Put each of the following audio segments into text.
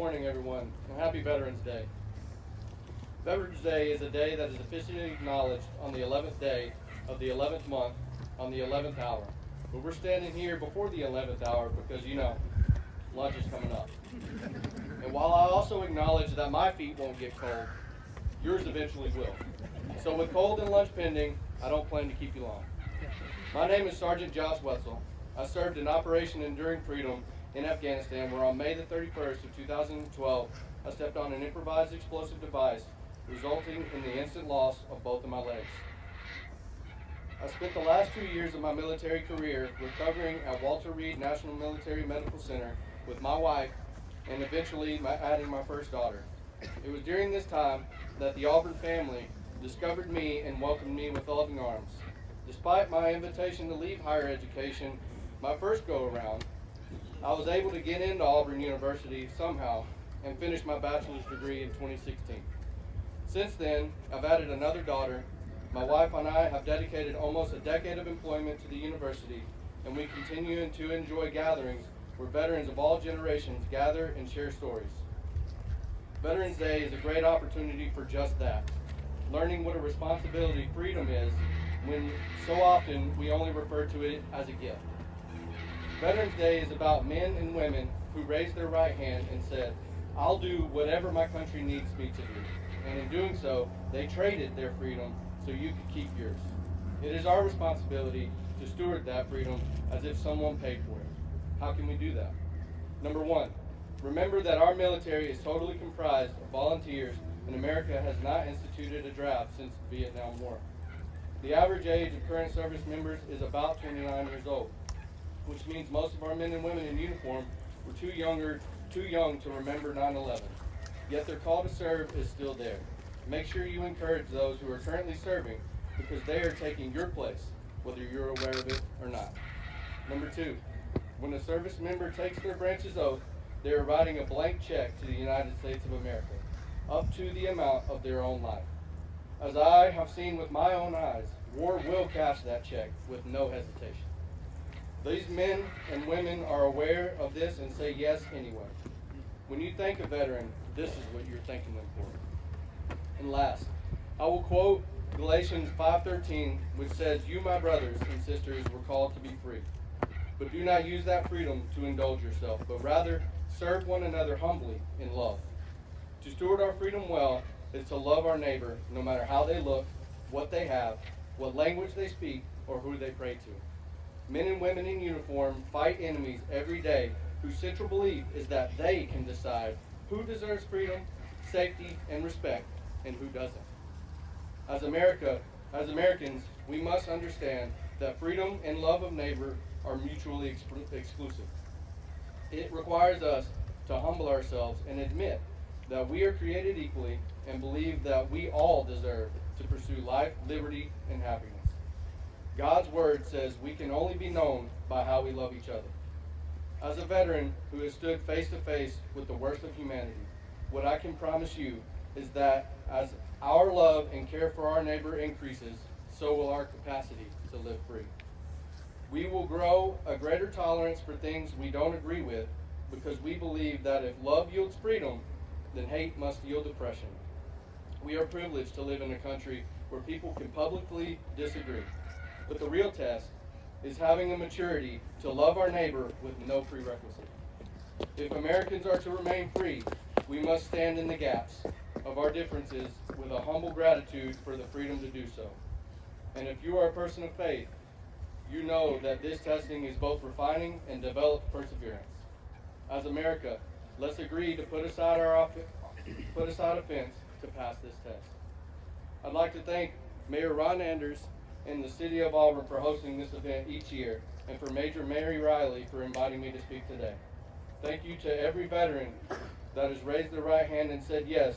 morning, everyone, and happy Veterans Day. Veterans Day is a day that is officially acknowledged on the 11th day of the 11th month on the 11th hour. But we're standing here before the 11th hour because, lunch is coming up. And while I also acknowledge that my feet won't get cold, yours eventually will. So with cold and lunch pending, I don't plan to keep you long. My name is Sergeant Josh Wetzel. I served in Operation Enduring Freedom in Afghanistan, where on May the 31st of 2012, I stepped on an improvised explosive device, resulting in the instant loss of both of my legs. I spent the last 2 years of my military career recovering at Walter Reed National Military Medical Center with my wife and eventually adding my first daughter. It was during this time that the Auburn family discovered me and welcomed me with loving arms. Despite my invitation to leave higher education my first go-around, I was able to get into Auburn University somehow and finish my bachelor's degree in 2016. Since then, I've added another daughter. My wife and I have dedicated almost a decade of employment to the university, and we continue to enjoy gatherings where veterans of all generations gather and share stories. Veterans Day is a great opportunity for just that, learning what a responsibility freedom is when so often we only refer to it as a gift. Veterans Day is about men and women who raised their right hand and said, "I'll do whatever my country needs me to do." And in doing so, they traded their freedom so you could keep yours. It is our responsibility to steward that freedom as if someone paid for it. How can we do that? Number one, remember that our military is totally comprised of volunteers, and America has not instituted a draft since the Vietnam War. The average age of current service members is about 29 years old, which means most of our men and women in uniform were too young to remember 9/11. Yet their call to serve is still there. Make sure you encourage those who are currently serving because they are taking your place, whether you're aware of it or not. Number two, when a service member takes their branch's oath, they are writing a blank check to the United States of America, up to the amount of their own life. As I have seen with my own eyes, war will cash that check with no hesitation. These men and women are aware of this and say yes anyway. When you thank a veteran, this is what you're thanking them for. And last, I will quote Galatians 5:13, which says, "You, my brothers and sisters, were called to be free. But do not use that freedom to indulge yourself, but rather serve one another humbly in love." To steward our freedom well is to love our neighbor no matter how they look, what they have, what language they speak, or who they pray to. Men and women in uniform fight enemies every day whose central belief is that they can decide who deserves freedom, safety, and respect, and who doesn't. As Americans, we must understand that freedom and love of neighbor are mutually exclusive. It requires us to humble ourselves and admit that we are created equally and believe that we all deserve to pursue life, liberty, and happiness. God's word says we can only be known by how we love each other. As a veteran who has stood face to face with the worst of humanity, what I can promise you is that as our love and care for our neighbor increases, so will our capacity to live free. We will grow a greater tolerance for things we don't agree with because we believe that if love yields freedom, then hate must yield oppression. We are privileged to live in a country where people can publicly disagree. But the real test is having a maturity to love our neighbor with no prerequisite. If Americans are to remain free, we must stand in the gaps of our differences with a humble gratitude for the freedom to do so. And if you are a person of faith, you know that this testing is both refining and develops perseverance. As America, let's agree to put aside offense to pass this test. I'd like to thank Mayor Ron Anders and the City of Auburn for hosting this event each year, and for Major Mary Riley for inviting me to speak today. Thank you to every veteran that has raised their right hand and said yes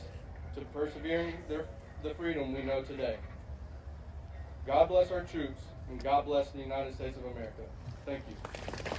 to persevering the freedom we know today. God bless our troops, and God bless the United States of America. Thank you.